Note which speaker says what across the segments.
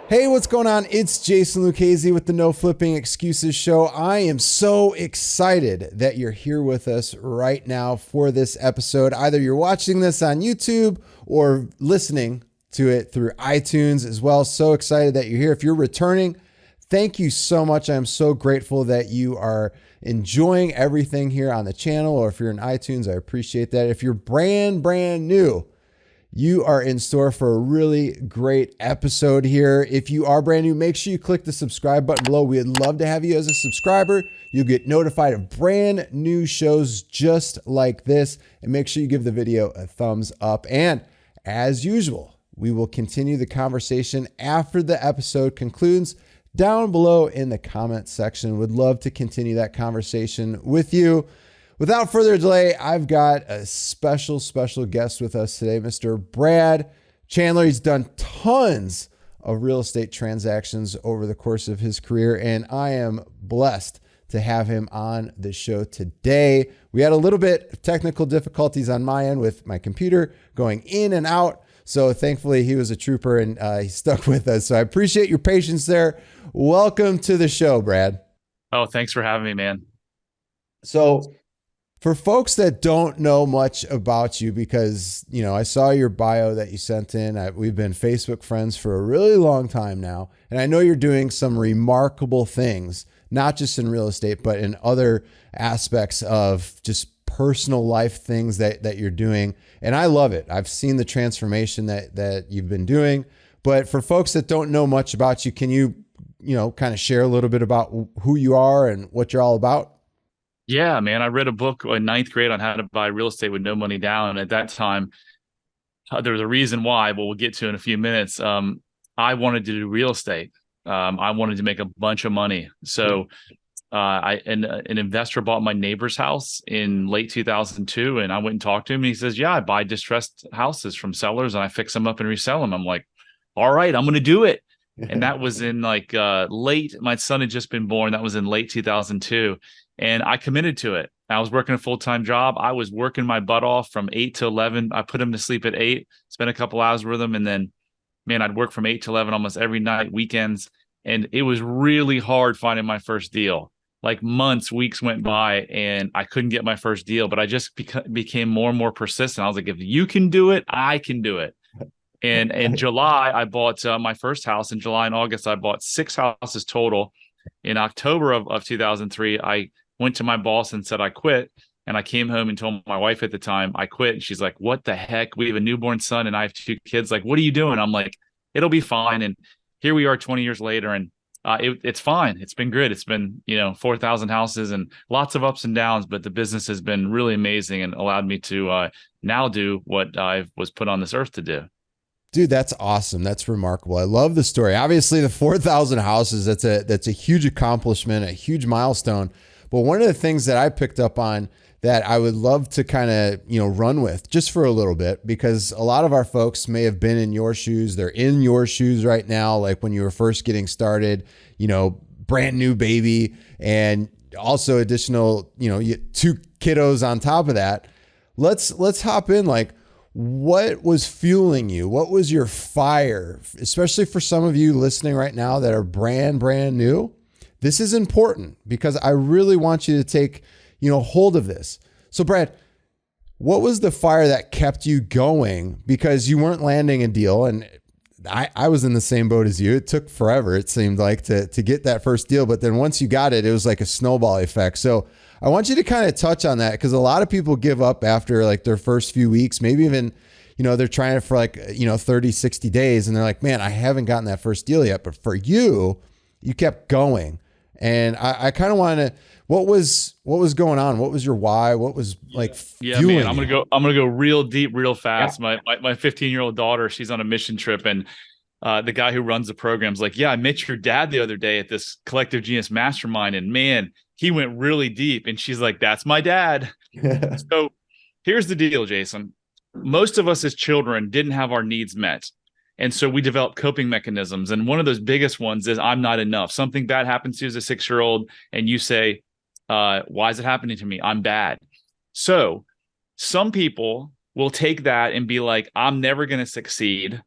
Speaker 1: Hey, what's going on? It's Jason Lucchesi with the No Flipping Excuses Show. I am so excited that you're here with us right now for this episode. Either you're watching this on YouTube or listening to it through iTunes as well. So excited that you're here. If you're returning, thank you so much. I'm so grateful that you are enjoying everything here on the channel, or if you're in iTunes, I appreciate that. If you're brand new, you are in store for a really great episode here. If you are brand new, make sure you click the subscribe button below. We'd love to have you as a subscriber. You'll get notified of brand new shows just like this. And make sure you give the video a thumbs up. And as usual, we will continue the conversation after the episode concludes down below in the comment section. Would love to continue that conversation with you. Without further delay, I've got a special guest with us today, Mr. Brad Chandler. He's done tons of real estate transactions over the course of his career, and I am blessed to have him on the show today. We had a little bit of technical difficulties on my end with my computer going in and out, so thankfully he was a trooper and he stuck with us. So I appreciate your patience there. Welcome to the show, Brad.
Speaker 2: Oh, thanks for having me, man.
Speaker 1: So for folks that don't know much about you, because, you know, I saw your bio that you sent in. We've been Facebook friends for a really long time now. And I know you're doing some remarkable things, not just in real estate, but in other aspects of just personal life things that you're doing. And I love it. I've seen the transformation that you've been doing. But for folks that don't know much about you, can you kind of share a little bit about who you are and what you're all about?
Speaker 2: Yeah, man. I read a book in ninth grade on how to buy real estate with no money down. And at that time, there was a reason why, but we'll get to in a few minutes. I wanted to do real estate. I wanted to make a bunch of money. So an investor bought my neighbor's house in late 2002. And I went and talked to him. And he says, yeah, I buy distressed houses from sellers and I fix them up and resell them. I'm like, all right, I'm going to do it. And that was in late, my son had just been born. That was in late 2002. And I committed to it. I was working a full-time job. I was working my butt off from 8 to 11. I put him to sleep at 8, spent a couple hours with him. And then, man, I'd work from 8 to 11 almost every night, weekends. And it was really hard finding my first deal. Like months, weeks went by and I couldn't get my first deal, but I just became more and more persistent. I was like, if you can do it, I can do it. And in July, I bought my first house. In July and August, I bought 6 houses total. In October of 2003, I went to my boss and said I quit. And I came home and told my wife at the time I quit. And she's like, what the heck? We have a newborn son and I have 2 kids. Like, what are you doing? I'm like, it'll be fine. And here we are 20 years later. And it's fine. It's been good. It's been, 4,000 houses and lots of ups and downs. But the business has been really amazing and allowed me to now do what I was put on this earth to do.
Speaker 1: Dude, that's awesome. That's remarkable. I love the story. Obviously, the 4,000 houses, that's a huge accomplishment, a huge milestone. But one of the things that I picked up on that I would love to kind of, run with just for a little bit, because a lot of our folks may have been in your shoes. They're in your shoes right now, like when you were first getting started, brand new baby, and also additional, 2 kiddos on top of that. Let's hop in. Like, what was fueling you? What was your fire? Especially for some of you listening right now that are brand new. This is important because I really want you to take, hold of this. So Brad, what was the fire that kept you going? Because you weren't landing a deal, and I was in the same boat as you. It took forever, it seemed like, to get that first deal. But then once you got it, it was like a snowball effect. So I want you to kind of touch on that, because a lot of people give up after like their first few weeks, maybe even, they're trying it for 30, 60 days. And they're like, man, I haven't gotten that first deal yet. But for you, you kept going. And I kind of want to, what was going on? What was your why? What was fueling
Speaker 2: man, I'm going to go real deep, real fast. Yeah. My 15-year-old daughter, she's on a mission trip, and the guy who runs the program's like, yeah, I met your dad the other day at this Collective Genius Mastermind, and man, he went really deep. And she's like, that's my dad. So here's the deal, Jason. Most of us as children didn't have our needs met. And so we develop coping mechanisms. And one of those biggest ones is I'm not enough. Something bad happens to you as a 6-year-old, and you say, why is it happening to me? I'm bad. So some people will take that and be like, I'm never going to succeed.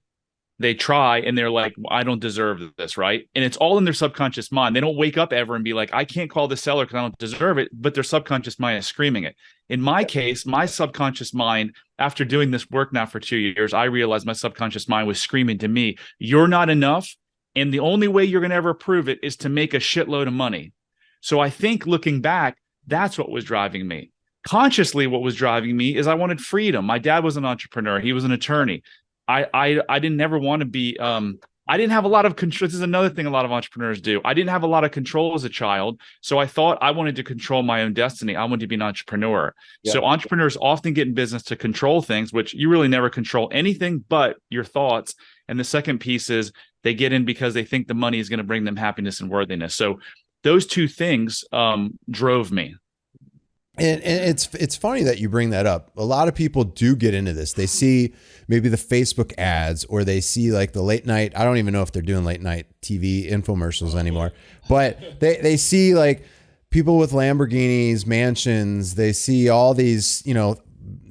Speaker 2: They try and they're like, I don't deserve this, right? And it's all in their subconscious mind. They don't wake up ever and be like, I can't call the seller because I don't deserve it, but their subconscious mind is screaming it. In my case, my subconscious mind, after doing this work now for 2 years, I realized my subconscious mind was screaming to me, you're not enough. And the only way you're going to ever prove it is to make a shitload of money. So I think looking back, that's what was driving me. Consciously, what was driving me is I wanted freedom. My dad was an entrepreneur. He was an attorney. I didn't never want to be I didn't have a lot of control. This is another thing a lot of entrepreneurs do. I didn't have a lot of control as a child. So I thought I wanted to control my own destiny. I wanted to be an entrepreneur. Yeah. So entrepreneurs often get in business to control things, which you really never control anything but your thoughts. And the second piece is they get in because they think the money is going to bring them happiness and worthiness. So those two things drove me.
Speaker 1: And it's funny that you bring that up. A lot of people do get into this. They see maybe the Facebook ads, or they see like the late night. I don't even know if they're doing late night TV infomercials anymore, but they see like people with Lamborghinis, mansions. They see all these,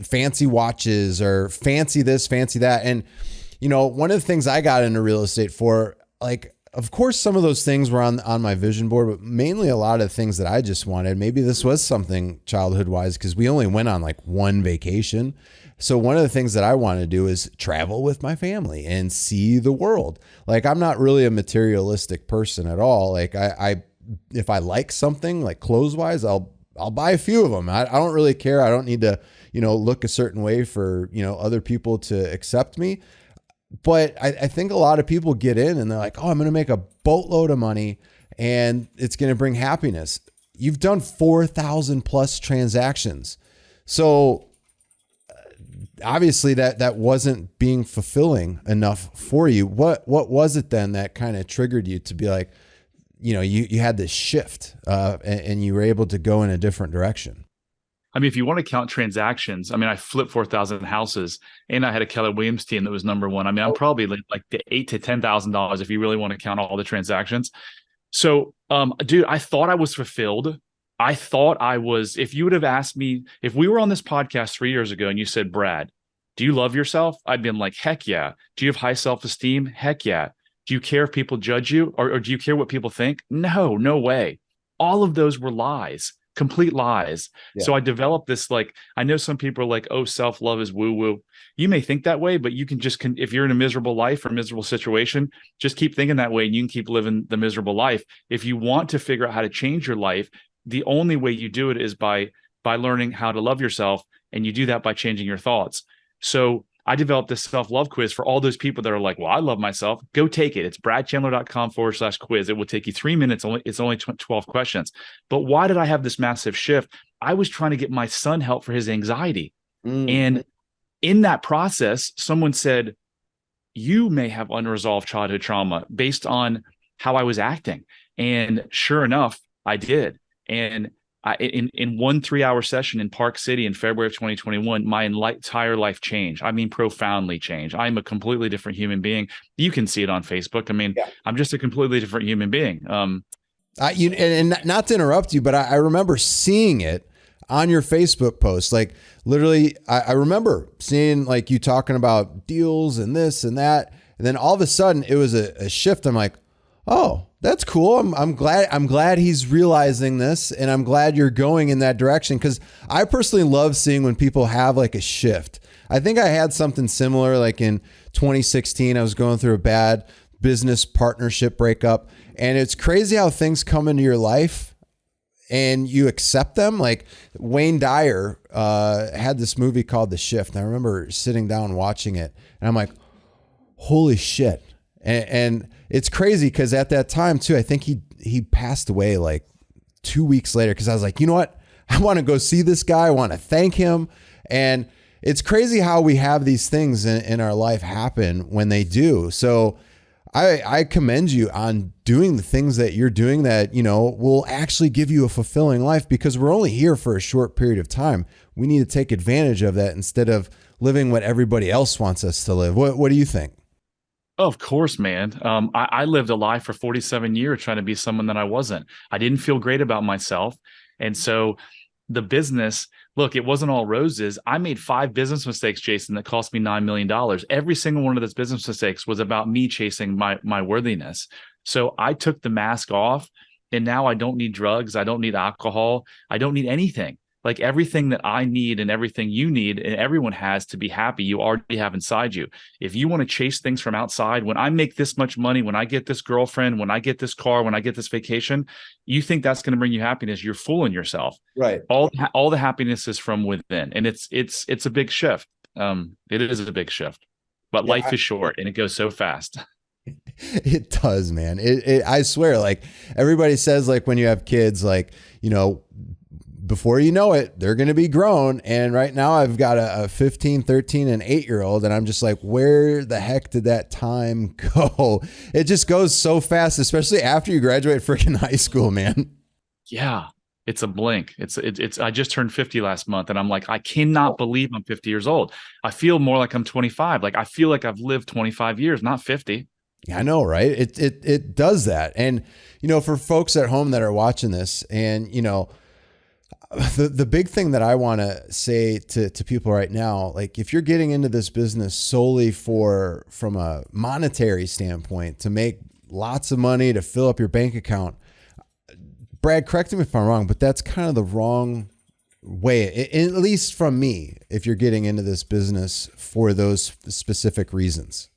Speaker 1: fancy watches or fancy this, fancy that. And, one of the things I got into real estate for, like, of course, some of those things were on my vision board, but mainly a lot of things that I just wanted. Maybe this was something childhood wise, because we only went on like one vacation. So one of the things that I wanted to do is travel with my family and see the world. Like, I'm not really a materialistic person at all. Like I if I like something, like clothes wise, I'll buy a few of them. I don't really care. I don't need to, look a certain way for, other people to accept me. But I think a lot of people get in and they're like, oh, I'm going to make a boatload of money and it's going to bring happiness. You've done 4,000 plus transactions. So obviously that wasn't being fulfilling enough for you. What was it then that kind of triggered you to be like, you had this shift and you were able to go in a different direction?
Speaker 2: I mean, if you want to count transactions, I mean, I flipped 4,000 houses and I had a Keller Williams team that was number one. I mean, I'm probably like the $8,000 to $10,000 if you really want to count all the transactions. So, dude, I thought I was fulfilled. I thought I was, if you would have asked me, if we were on this podcast 3 years ago and you said, Brad, do you love yourself? I'd been like, heck yeah. Do you have high self-esteem? Heck yeah. Do you care if people judge you or do you care what people think? No way. All of those were lies. Complete lies. Yeah. So I developed this, like, I know some people are like, oh, self-love is woo-woo. You may think that way, but you can just, if you're in a miserable life or miserable situation, just keep thinking that way and you can keep living the miserable life. If you want to figure out how to change your life, the only way you do it is by learning how to love yourself. And you do that by changing your thoughts. So I developed this self-love quiz for all those people that are like, well, I love myself. Go take it. It's bradchandler.com/quiz. It will take you 3 minutes. It's only 12 questions. But why did I have this massive shift? I was trying to get my son help for his anxiety. And in that process, someone said, you may have unresolved childhood trauma based on how I was acting. And sure enough, I did. And in one 3-hour session in Park City in February of 2021, my entire life changed. I mean, profoundly changed. I'm a completely different human being. You can see it on Facebook. I mean, yeah. I'm just a completely different human being.
Speaker 1: And not to interrupt you, but I remember seeing it on your Facebook post. Like literally, I remember seeing like you talking about deals and this and that. And then all of a sudden it was a shift. I'm like, oh, that's cool. I'm glad he's realizing this, and I'm glad you're going in that direction, because I personally love seeing when people have like a shift. I think I had something similar like in 2016. I was going through a bad business partnership breakup, and it's crazy how things come into your life and you accept them. Like Wayne Dyer had this movie called The Shift, and I remember sitting down watching it, and I'm like, holy shit. And it's crazy because at that time too, I think he passed away like 2 weeks later, because I was like, you know what? I want to go see this guy. I want to thank him. And it's crazy how we have these things in our life happen when they do. So I commend you on doing the things that you're doing that, will actually give you a fulfilling life, because we're only here for a short period of time. We need to take advantage of that instead of living what everybody else wants us to live. What do you think?
Speaker 2: Oh, of course, man. I lived a lie for 47 years trying to be someone that I wasn't. I didn't feel great about myself. And so the business, look, it wasn't all roses. I made 5 business mistakes, Jason, that cost me $9 million. Every single one of those business mistakes was about me chasing my worthiness. So I took the mask off, and now I don't need drugs. I don't need alcohol. I don't need anything. Like everything that I need and everything you need and everyone has to be happy, you already have inside you. If you want to chase things from outside, when I make this much money, when I get this girlfriend, when I get this car, when I get this vacation, you think that's going to bring you happiness, you're fooling yourself.
Speaker 1: Right.
Speaker 2: All the happiness is from within, and it's a big shift. It is a big shift, but
Speaker 1: Yeah,
Speaker 2: life is short and it goes so fast.
Speaker 1: it does, man. I swear, like everybody says, like when you have kids, like, before you know it, they're going to be grown. And right now I've got a 15, 13, and 8-year-old. And I'm just like, where the heck did that time go? It just goes so fast, especially after you graduate freaking high school, man.
Speaker 2: Yeah. It's a blink. I just turned 50 last month, and I'm like, I cannot believe I'm 50 years old. I feel more like I'm 25. Like I feel like I've lived 25 years, not 50.
Speaker 1: Yeah, I know, right? It does that. And, for folks at home that are watching this, and, the big thing that I want to say to people right now, like if you're getting into this business solely from a monetary standpoint, to make lots of money, to fill up your bank account, Brad, correct me if I'm wrong, but that's kind of the wrong way, at least from me, if you're getting into this business for those specific reasons.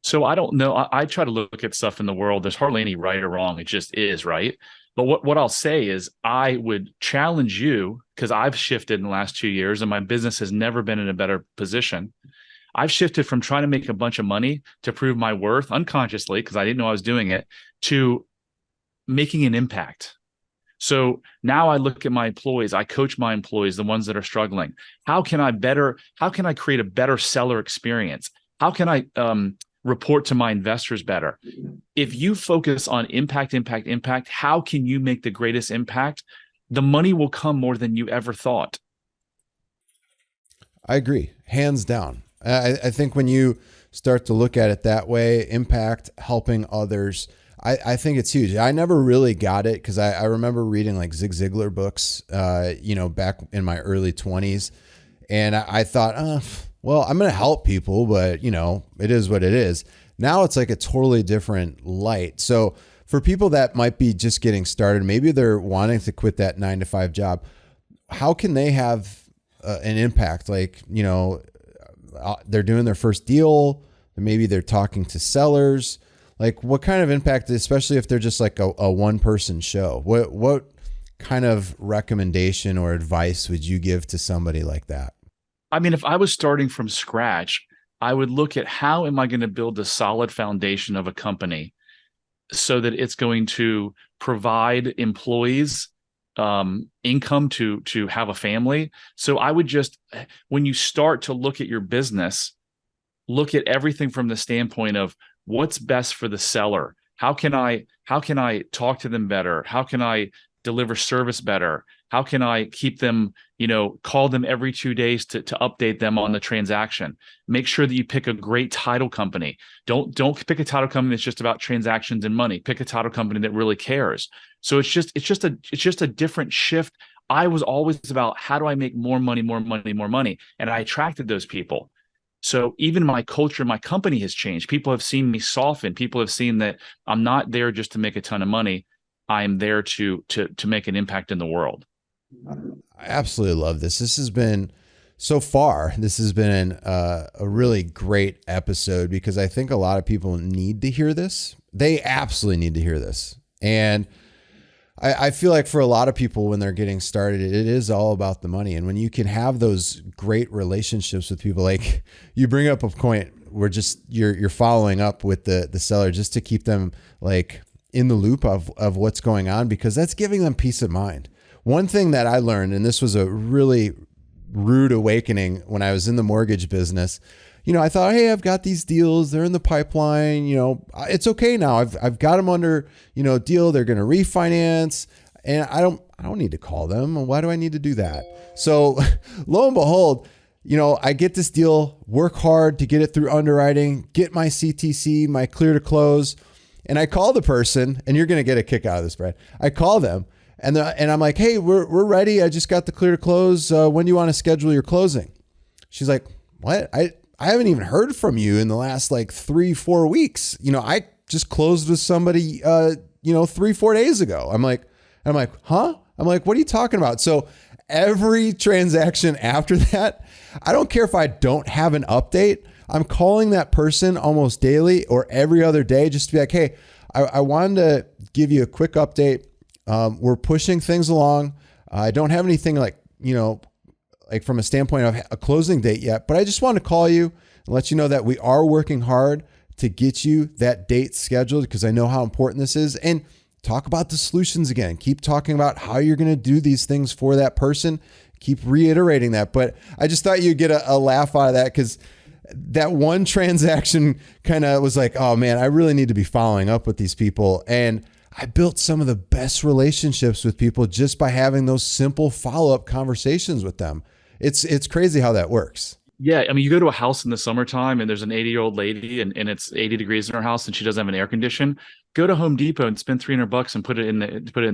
Speaker 2: So I don't know. I try to look at stuff in the world. There's hardly any right or wrong. It just is, right? But what I'll say is I would challenge you, because I've shifted in the last 2 years and my business has never been in a better position. I've shifted from trying to make a bunch of money to prove my worth unconsciously, because I didn't know I was doing it, to making an impact. So now I look at my employees, I coach my employees, the ones that are struggling. How can I create a better seller experience? How can I report to my investors better? If you focus on impact, how can you make the greatest impact? The money will come more than you ever thought.
Speaker 1: I agree, hands down. I think when you start to look at it that way, impact, helping others, I think it's huge. I never really got it because I remember reading like Zig Ziglar books, back in my early 20s. And I thought, well, I'm going to help people, but it is what it is. Now it's like a totally different light. So for people that might be just getting started, maybe they're wanting to quit that 9-to-5 job, how can they have an impact? Like, they're doing their first deal, maybe they're talking to sellers. Like what kind of impact, especially if they're just like a one-person show, what kind of recommendation or advice would you give to somebody like that?
Speaker 2: I mean, if I was starting from scratch, I would look at how am I going to build a solid foundation of a company so that it's going to provide employees income to have a family. So I would just, when you start to look at your business, look at everything from the standpoint of what's best for the seller. How can I talk to them better? How can I deliver service better? How can I keep them, call them every 2 days to update them on the transaction? Make sure that you pick a great title company. Don't pick a title company that's just about transactions and money. Pick a title company that really cares. So it's just a different shift. I was always about how do I make more money, and I attracted those people. So even my culture, my company has changed. People have seen me soften. People have seen that I'm not there just to make a ton of money. I am there to make an impact in the world.
Speaker 1: I absolutely love this. This has been a really great episode because I think a lot of people need to hear this. They absolutely need to hear this. And I feel like for a lot of people when they're getting started, it is all about the money. And when you can have those great relationships with people, like you bring up a point where just you're following up with the seller just to keep them like in the loop of what's going on, because that's giving them peace of mind. One thing that I learned, and this was a really rude awakening when I was in the mortgage business, I thought, hey, I've got these deals. They're in the pipeline. It's okay now. I've got them under, deal. They're going to refinance, and I don't need to call them. Why do I need to do that? So lo and behold, I get this deal, work hard to get it through underwriting, get my CTC, my clear to close. And I call the person, and you're going to get a kick out of this, Brad. I call them And I'm like, hey, we're ready. I just got the clear to close. When do you want to schedule your closing? She's like, what? I haven't even heard from you in the last like 3-4 weeks. I just closed with somebody, 3-4 days ago. I'm like, huh? I'm like, what are you talking about? So every transaction after that, I don't care if I don't have an update. I'm calling that person almost daily or every other day just to be like, hey, I wanted to give you a quick update. We're pushing things along. I don't have anything like from a standpoint of a closing date yet, but I just want to call you and let you know that we are working hard to get you that date scheduled because I know how important this is. And talk about the solutions again. Keep talking about how you're going to do these things for that person. Keep reiterating that. But I just thought you'd get a laugh out of that because that one transaction kind of was like, oh man, I really need to be following up with these people. And I built some of the best relationships with people just by having those simple follow-up conversations with them. It's crazy how that works.
Speaker 2: Yeah. I mean, you go to a house in the summertime and there's an 80-year-old lady and it's 80 degrees in her house and she doesn't have an air condition. Go to Home Depot and spend $300 and put it in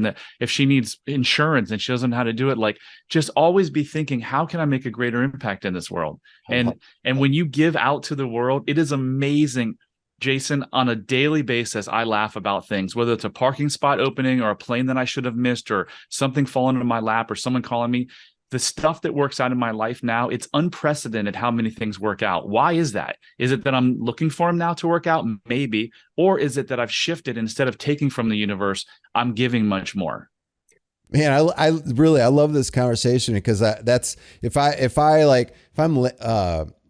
Speaker 2: the, if she needs insurance and she doesn't know how to do it, like just always be thinking, how can I make a greater impact in this world? And when you give out to the world, it is amazing. Jason, on a daily basis, I laugh about things, whether it's a parking spot opening or a plane that I should have missed or something falling into my lap or someone calling me. The stuff that works out in my life now, it's unprecedented how many things work out. Why is that? Is it that I'm looking for them now to work out? Maybe. Or is it that I've shifted instead of taking from the universe, I'm giving much more?
Speaker 1: Man, I love this conversation because that's if I'm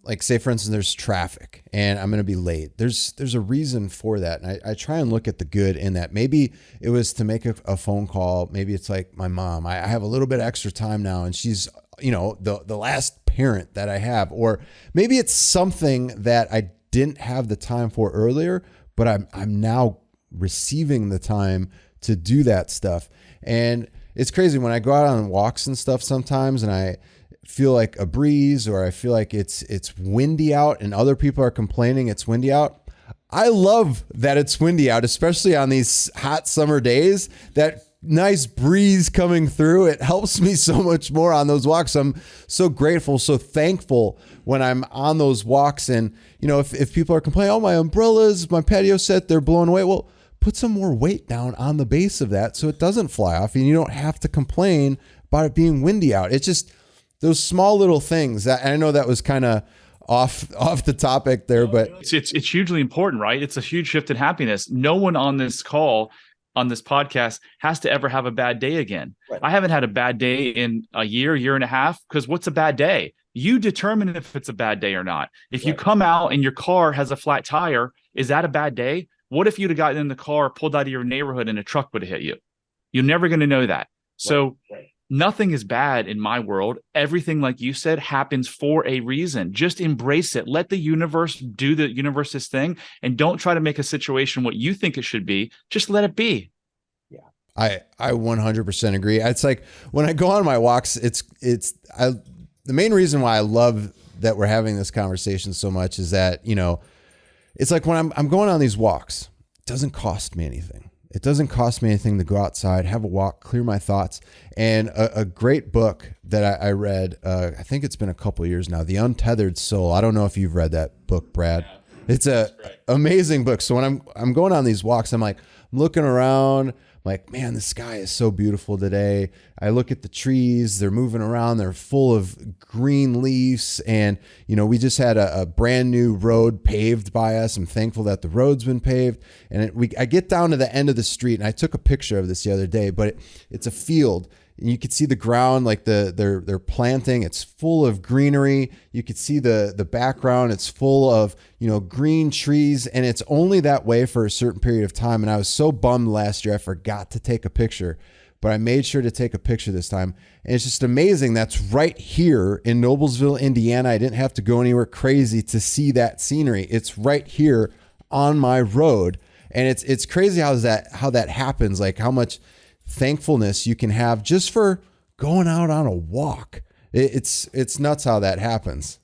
Speaker 1: like say for instance, there's traffic and I'm going to be late. There's a reason for that. And I try and look at the good in that. Maybe it was to make a phone call. Maybe it's like my mom, I have a little bit of extra time now and she's, the last parent that I have, or maybe it's something that I didn't have the time for earlier, but I'm now receiving the time to do that stuff. And it's crazy when I go out on walks and stuff sometimes and I feel like a breeze or I feel like it's windy out and other people are complaining it's windy out. I love that it's windy out, especially on these hot summer days. That nice breeze coming through, it helps me so much more on those walks. I'm so grateful, so thankful when I'm on those walks. And, if people are complaining, oh, my umbrellas, my patio set, they're blown away. Well, put some more weight down on the base of that so it doesn't fly off and you don't have to complain about it being windy out. It's just those small little things. I know that was kind of off the topic there, but
Speaker 2: it's hugely important, right? It's a huge shift in happiness. No one on this call, on this podcast, has to ever have a bad day again. Right. I haven't had a bad day in a year and a half, because what's a bad day? You determine if it's a bad day or not. If you come out and your car has a flat tire, is that a bad day? What if you'd have gotten in the car, pulled out of your neighborhood, and a truck would have hit you? You're never going to know that. So nothing is bad in my world. Everything, like you said, happens for a reason. Just embrace it. Let the universe do the universe's thing, and don't try to make a situation what you think it should be. Just let it be.
Speaker 1: Yeah, I 100% agree. It's like when I go on my walks, the main reason why I love that we're having this conversation so much is that, it's like when I'm going on these walks, it doesn't cost me anything. It doesn't cost me anything to go outside, have a walk, clear my thoughts. And a great book that I read, I think it's been a couple of years now, The Untethered Soul. I don't know if you've read that book, Brad. It's a amazing book. So when I'm going on these walks, I'm looking around, like, man, the sky is so beautiful today. I look at the trees, they're moving around, they're full of green leaves. And, we just had a brand new road paved by us. I'm thankful that the road's been paved. And I get down to the end of the street, and I took a picture of this the other day, but it's a field. And you could see the ground, like they're planting. It's full of greenery. You could see the background. It's full of, green trees, and it's only that way for a certain period of time. And I was so bummed last year I forgot to take a picture, but I made sure to take a picture this time. And it's just amazing. That's right here in Noblesville, Indiana. I didn't have to go anywhere crazy to see that scenery. It's right here on my road. And it's crazy how that happens, like how much thankfulness you can have just for going out on a walk. It's nuts how that happens.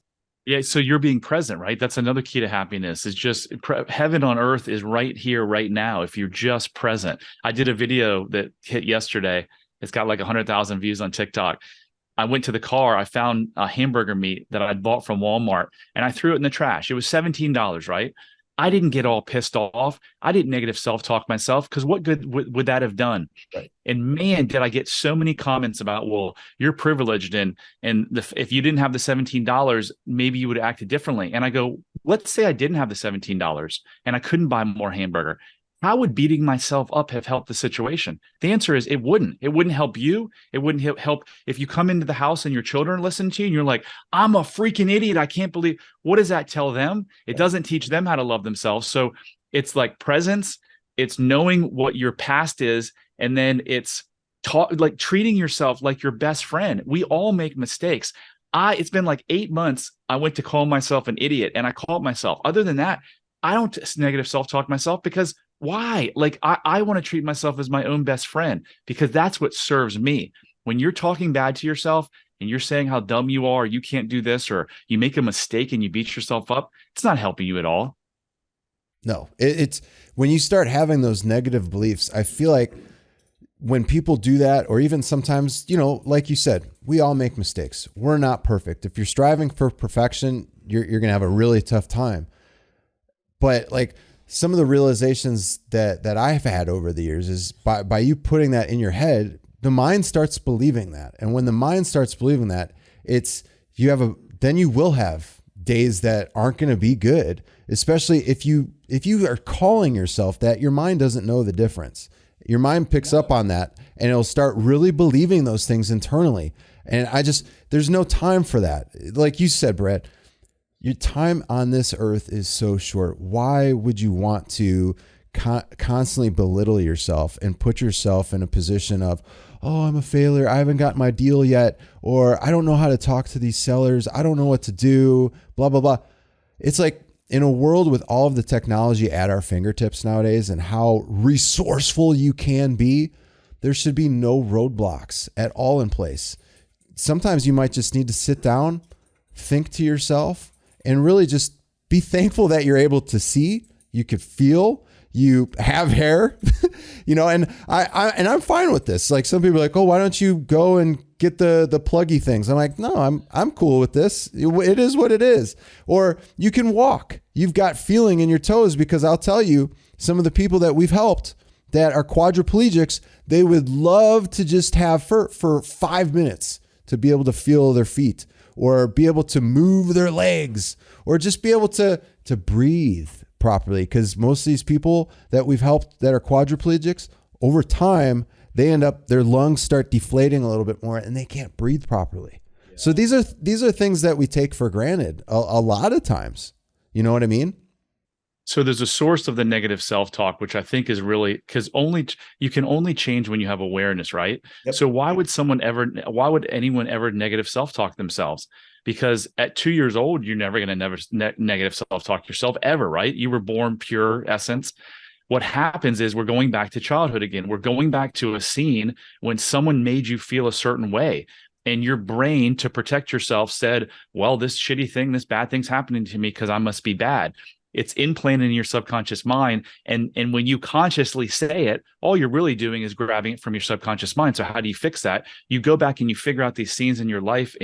Speaker 2: Yeah. So you're being present, right? That's another key to happiness. Is just heaven on earth is right here, right now. If you're just present. I did a video that hit yesterday, It's got like 100,000 views on TikTok. I went to the car. I found a hamburger meat that I'd bought from Walmart and I threw it in the trash. It was $17, right? I didn't get all pissed off. I didn't negative self-talk myself because what good would that have done?
Speaker 1: Right.
Speaker 2: And man, did I get so many comments about, well, you're privileged if you didn't have the $17, maybe you would have acted differently. And I go, let's say I didn't have the $17 and I couldn't buy more hamburger. How would beating myself up have helped the situation? The answer is it wouldn't. It wouldn't help you. It wouldn't help if you come into the house and your children listen to you and you're like, I'm a freaking idiot. I can't believe. What does that tell them? It doesn't teach them how to love themselves. So it's like presence. It's knowing what your past is. And then it's like treating yourself like your best friend. We all make mistakes. It's been like 8 months. I went to call myself an idiot and I called myself. Other than that, I don't negative self-talk myself because why? Like I want to treat myself as my own best friend because that's what serves me. When you're talking bad to yourself and you're saying how dumb you are, you can't do this, or you make a mistake and you beat yourself up, it's not helping you at all.
Speaker 1: No, it's when you start having those negative beliefs, I feel like when people do that, or even sometimes, like you said, we all make mistakes. We're not perfect. If you're striving for perfection, you're going to have a really tough time. But like, some of the realizations that I've had over the years is by you putting that in your head, the mind starts believing that. And when the mind starts believing that, then you will have days that aren't going to be good, especially if you are calling yourself that. Your mind doesn't know the difference. Your mind picks up on that and it'll start really believing those things internally. And there's no time for that. Like you said, Brett, your time on this earth is so short. Why would you want to constantly belittle yourself and put yourself in a position of, oh, I'm a failure. I haven't got my deal yet. Or I don't know how to talk to these sellers. I don't know what to do, blah, blah, blah. It's like in a world with all of the technology at our fingertips nowadays and how resourceful you can be, there should be no roadblocks at all in place. Sometimes you might just need to sit down, think to yourself, and really just be thankful that you're able to see, you could feel, you have hair, and I'm fine with this. Like some people are like, oh, why don't you go and get the pluggy things? I'm like, no, I'm cool with this. It is what it is. Or you can walk. You've got feeling in your toes, because I'll tell you, some of the people that we've helped that are quadriplegics, they would love to just have for 5 minutes to be able to feel their feet, or be able to move their legs, or just be able to breathe properly. Because most of these people that we've helped that are quadriplegics, over time, their lungs start deflating a little bit more and they can't breathe properly. Yeah. So these are things that we take for granted a lot of times. You know what I mean?
Speaker 2: So there's a source of the negative self-talk, which I think is really because you can only change when you have awareness, right? Yep. So why would anyone ever negative self-talk themselves? Because at 2 years old, you're never going to negative self-talk yourself ever, right? You were born pure essence. What happens is we're going back to childhood again. We're going back to a scene when someone made you feel a certain way. And your brain, to protect yourself, said, well, this shitty thing, this bad thing's happening to me because I must be bad. It's implanted in your subconscious mind. And when you consciously say it, all you're really doing is grabbing it from your subconscious mind. So how do you fix that? You go back and you figure out these scenes in your life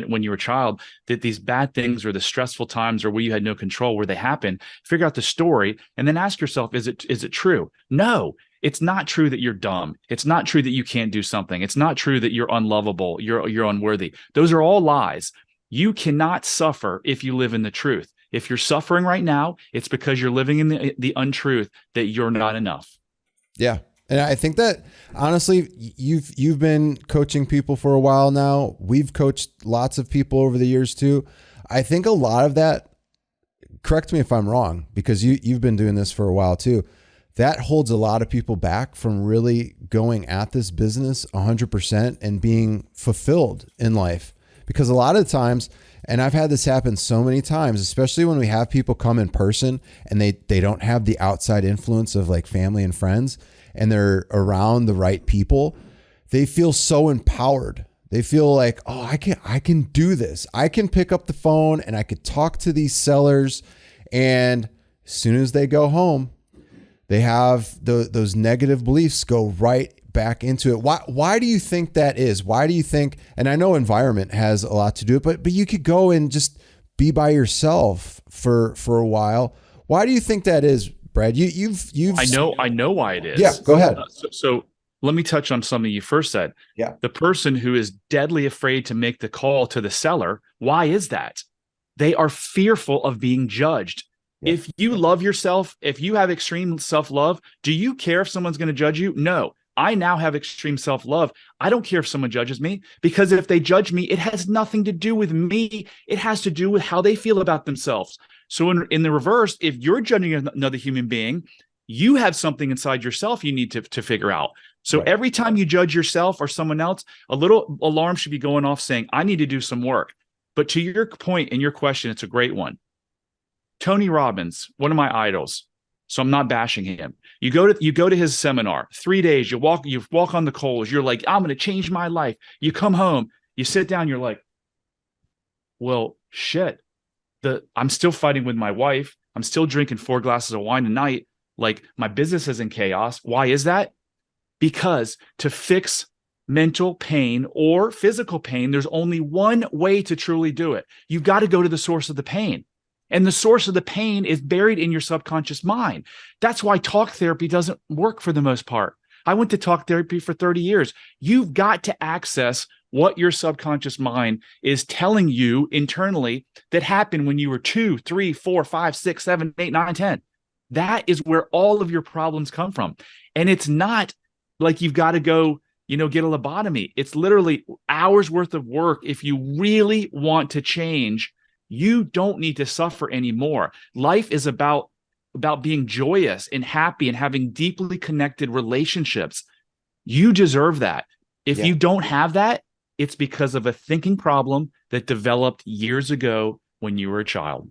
Speaker 2: when you were a child, that these bad things or the stressful times or where you had no control, where they happen, figure out the story, and then ask yourself, is it true? No. It's not true that you're dumb. It's not true that you can't do something. It's not true that you're unlovable. You're unworthy. Those are all lies. You cannot suffer if you live in the truth. If you're suffering right now, it's because you're living in the untruth that you're not enough.
Speaker 1: Yeah. And I think that honestly, you've been coaching people for a while now. We've coached lots of people over the years too. I think a lot of that, correct me if I'm wrong, because you've been doing this for a while too. That holds a lot of people back from really going at this business 100% and being fulfilled in life. Because a lot of times, and I've had this happen so many times, especially when we have people come in person and they don't have the outside influence of like family and friends, and they're around the right people, they feel so empowered. They feel like, oh, I can do this. I can pick up the phone and I could talk to these sellers. And as soon as they go home, they have those negative beliefs go right back into it. Why do you think that is? Why do you think, and I know environment has a lot to do it, but you could go and just be by yourself for a while. Why do you think that is, Brad? You've
Speaker 2: I know why it is.
Speaker 1: Yeah, go ahead.
Speaker 2: So let me touch on something you first said.
Speaker 1: Yeah.
Speaker 2: The person who is deadly afraid to make the call to the seller, why is that? They are fearful of being judged. Yeah. If you love yourself, if you have extreme self-love, do you care if someone's going to judge you? No. I now have extreme self-love. I don't care if someone judges me, because if they judge me, it has nothing to do with me. It has to do with how they feel about themselves. So in the reverse, if you're judging another human being, you have something inside yourself you need to figure out. So right. Every time you judge yourself or someone else, a little alarm should be going off saying, I need to do some work. But to your point and your question, it's a great one. Tony Robbins, one of my idols. So I'm not bashing him. You go to his seminar, 3 days, you walk on the coals. You're like, I'm going to change my life. You come home, you sit down, you're like, well, shit. I'm still fighting with my wife. I'm still drinking 4 glasses of wine a night. Like, my business is in chaos. Why is that? Because to fix mental pain or physical pain, there's only one way to truly do it. You've got to go to the source of the pain. And the source of the pain is buried in your subconscious mind. That's why talk therapy doesn't work for the most part. I went to talk therapy for 30 years. You've got to access what your subconscious mind is telling you internally that happened when you were 2, 3, 4, 5, 6, 7, 8, 9, 10. That is where all of your problems come from. And it's not like you've got to go, get a lobotomy. It's literally hours worth of work. If you really want to change, you don't need to suffer anymore. Life is about being joyous and happy and having deeply connected relationships. You deserve that. If you don't have that, it's because of a thinking problem that developed years ago when you were a child.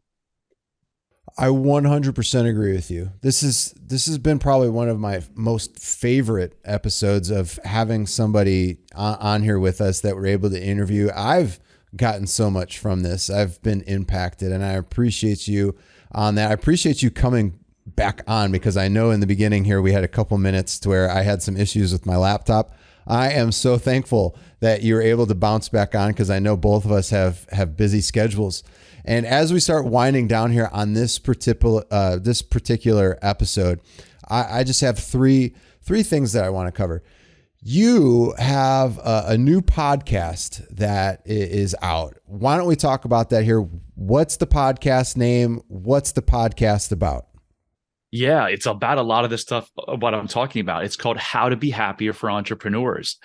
Speaker 1: I 100% agree with you. This has been probably one of my most favorite episodes of having somebody on here with us that we're able to interview. I've gotten so much from this. I've been impacted, and I appreciate you on that. I appreciate you coming back on, because I know in the beginning here we had a couple minutes to where I had some issues with my laptop. I am so thankful that you're able to bounce back on, because I know both of us have busy schedules. And as we start winding down here on this particular episode, I just have three things that I want to cover. You have a new podcast that is out. Why don't we talk about that here? What's the podcast name? What's the podcast about?
Speaker 2: Yeah, it's about a lot of the stuff what I'm talking about. It's called How to Be Happier for Entrepreneurs.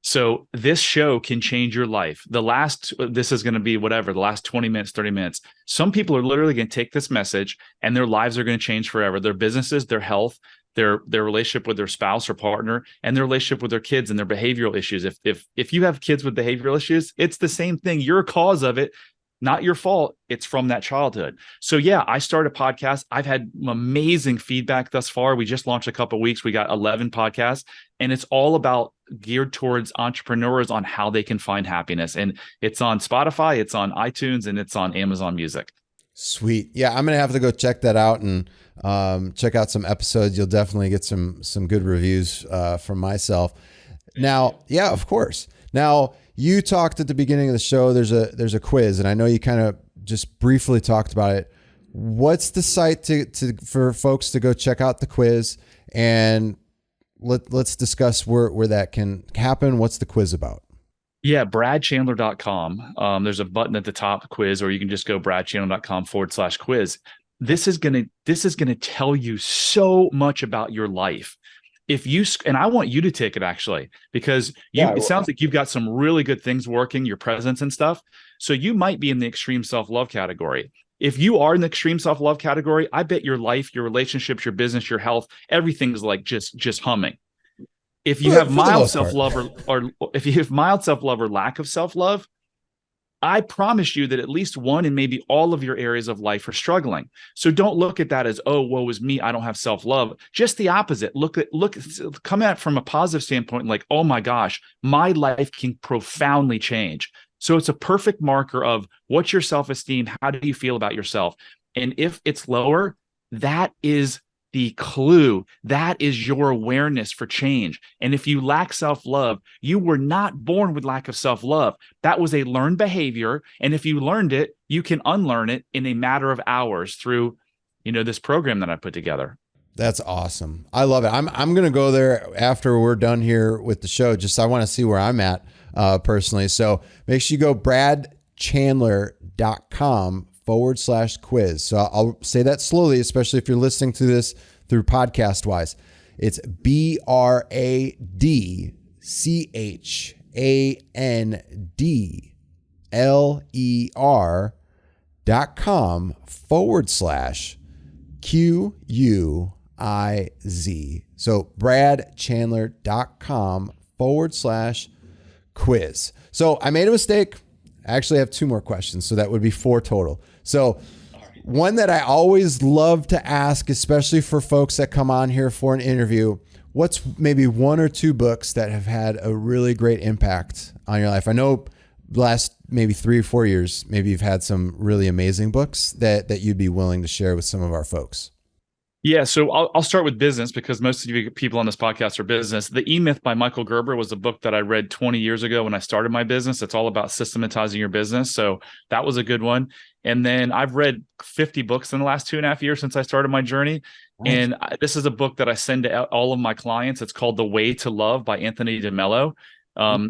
Speaker 2: So this show can change your life. This is going to be whatever, the last 20 minutes, 30 minutes. Some people are literally going to take this message and their lives are going to change forever. Their businesses, their health, their relationship with their spouse or partner, and their relationship with their kids and their behavioral issues. If you have kids with behavioral issues, it's the same thing. You're a cause of it. Not your fault. It's from that childhood. So yeah, I started a podcast. I've had amazing feedback thus far. We just launched a couple of weeks. We got 11 podcasts, and it's all about geared towards entrepreneurs on how they can find happiness. And it's on Spotify, it's on iTunes, and it's on Amazon Music.
Speaker 1: Sweet. Yeah, I'm going to have to go check that out and check out some episodes. You'll definitely get some good reviews from myself. Now, yeah, of course. Now, you talked at the beginning of the show, there's a quiz, and I know you kind of just briefly talked about it. What's the site for folks to go check out the quiz, and let's discuss where that can happen. What's the quiz about?
Speaker 2: Yeah, bradchandler.com. There's a button at the top, quiz, or you can just go bradchandler.com/quiz. This is gonna tell you so much about your life. And I want you to take it, actually, because it sounds like you've got some really good things working, your presence and stuff. So you might be in the extreme self-love category. If you are in the extreme self-love category, I bet your life, your relationships, your business, your health, everything's like just humming. If you have mild self-love or if you have mild self-love or lack of self-love, I promise you that at least one and maybe all of your areas of life are struggling. So don't look at that as, oh, woe is me, I don't have self-love. Just the opposite. Come at it from a positive standpoint, like, oh my gosh, my life can profoundly change. So it's a perfect marker of what's your self-esteem? How do you feel about yourself? And if it's lower, that is the clue. That is your awareness for change. And if you lack self-love, you were not born with lack of self-love. That was a learned behavior. And if you learned it, you can unlearn it in a matter of hours through, this program that I put together.
Speaker 1: That's awesome. I love it. I'm going to go there after we're done here with the show. Just, I want to see where I'm at personally. So make sure you go bradchandler.com/quiz. So I'll say that slowly, especially if you're listening to this through podcast wise. It's BradChandler.com/QUIZ. So bradchandler.com/quiz. So I made a mistake. I actually have 2 more questions. So that would be 4 total. So one that I always love to ask, especially for folks that come on here for an interview, what's maybe 1 or 2 books that have had a really great impact on your life? I know the last maybe 3 or 4 years, maybe you've had some really amazing books that you'd be willing to share with some of our folks.
Speaker 2: Yeah, so I'll start with business because most of you people on this podcast are business. The E-Myth by Michael Gerber was a book that I read 20 years ago when I started my business. It's all about systematizing your business. So that was a good one. And then I've read 50 books in the last 2.5 years since I started my journey. Nice. And this is a book that I send to all of my clients. It's called The Way to Love by Anthony DeMello.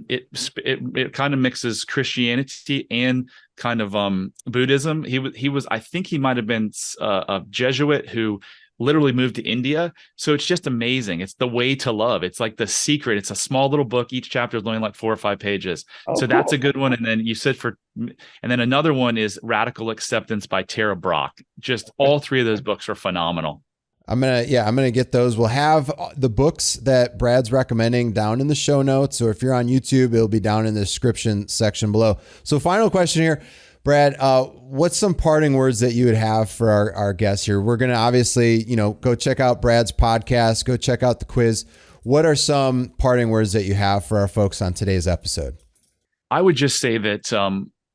Speaker 2: It kind of mixes Christianity and kind of Buddhism. He was I think he might have been a Jesuit who literally moved to India. So it's just amazing. It's The Way to Love. It's like the secret. It's a small little book. Each chapter is only like 4 or 5 pages. So that's a good one. And then and then another one is Radical Acceptance by Tara Brach. Just all 3 of those books are phenomenal.
Speaker 1: I'm going to get those. We'll have the books that Brad's recommending down in the show notes, or if you're on YouTube, it'll be down in the description section below. So final question here, Brad, what's some parting words that you would have for our guests here? We're going to obviously, go check out Brad's podcast, go check out the quiz. What are some parting words that you have for our folks on today's episode?
Speaker 2: I would just say that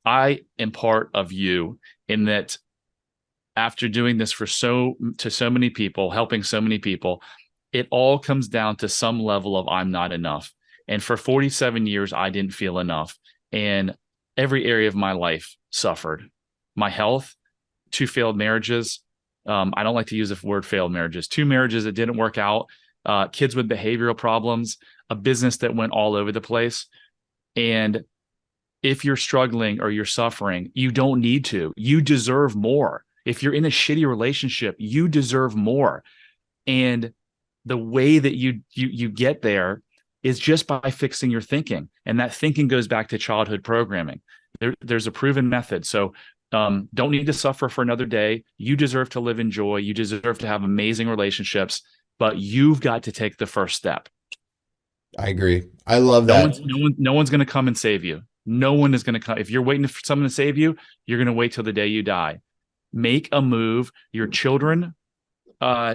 Speaker 2: I am part of you in that after doing this to so many people, helping so many people, it all comes down to some level of I'm not enough. And for 47 years, I didn't feel enough. And every area of my life suffered. My health, 2 failed marriages. I don't like to use the word failed marriages. 2 marriages that didn't work out, kids with behavioral problems, a business that went all over the place. And if you're struggling or you're suffering, you don't need to. You deserve more. If you're in a shitty relationship, you deserve more. And the way that you get there is just by fixing your thinking. And that thinking goes back to childhood programming. There's a proven method. So don't need to suffer for another day. You deserve to live in joy. You deserve to have amazing relationships, but you've got to take the first step.
Speaker 1: I agree. I love that.
Speaker 2: No one's going to come and save you. No one is going to come. If you're waiting for someone to save you, you're going to wait till the day you die. Make a move. Your children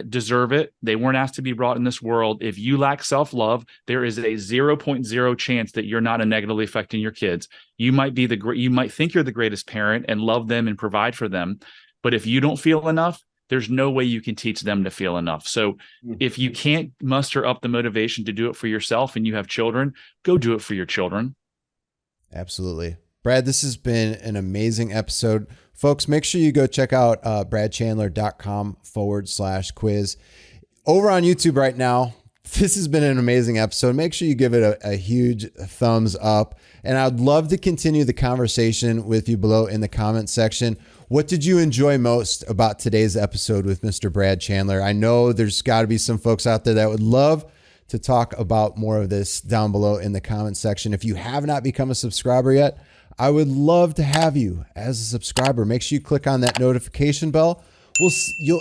Speaker 2: deserve it. They weren't asked to be brought in this world. If you lack self-love, there is a 0.0 chance that you're not negatively affecting your kids. You might you might think you're the greatest parent and love them and provide for them, but if you don't feel enough, there's no way you can teach them to feel enough. So if you can't muster up the motivation to do it for yourself and you have children, go do it for your children.
Speaker 1: Absolutely. Brad, this has been an amazing episode. Folks, make sure you go check out bradchandler.com/quiz. Over on YouTube right now, this has been an amazing episode. Make sure you give it a huge thumbs up. And I'd love to continue the conversation with you below in the comment section. What did you enjoy most about today's episode with Mr. Brad Chandler? I know there's got to be some folks out there that would love to talk about more of this down below in the comment section. If you have not become a subscriber yet, I would love to have you as a subscriber. Make sure you click on that notification bell.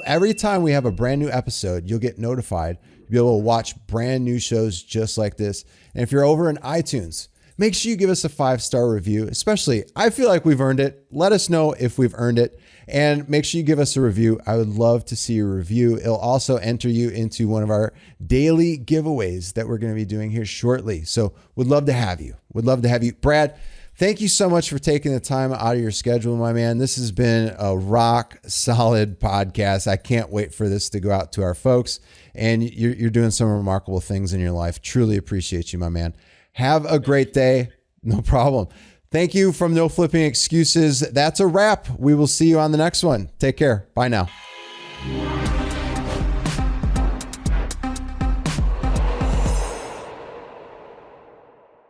Speaker 1: Every time we have a brand new episode, you'll get notified. You'll be able to watch brand new shows just like this. And if you're over in iTunes, make sure you give us a 5-star review. Especially, I feel like we've earned it. Let us know if we've earned it. And make sure you give us a review. I would love to see your review. It'll also enter you into one of our daily giveaways that we're going to be doing here shortly. So would love to have you. Would love to have you. Brad, Thank you so much for taking the time out of your schedule, my man. This has been a rock solid podcast. I can't wait for this to go out to our folks. And you're doing some remarkable things in your life. Truly appreciate you, my man. Have a great day. No problem. Thank you from No Flipping Excuses. That's a wrap. We will see you on the next one. Take care. Bye now.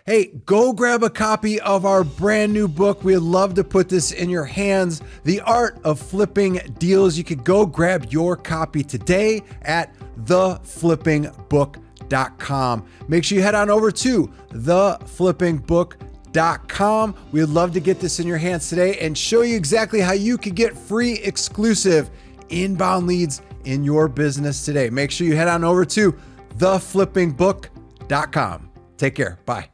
Speaker 1: Hey, go grab a copy of our brand new book. We'd love to put this in your hands. The Art of Flipping Deals. You could go grab your copy today at theflippingbook.com. Make sure you head on over to theflippingbook.com. We'd love to get this in your hands today and show you exactly how you could get free exclusive inbound leads in your business today. Make sure you head on over to theflippingbook.com. Take care. Bye.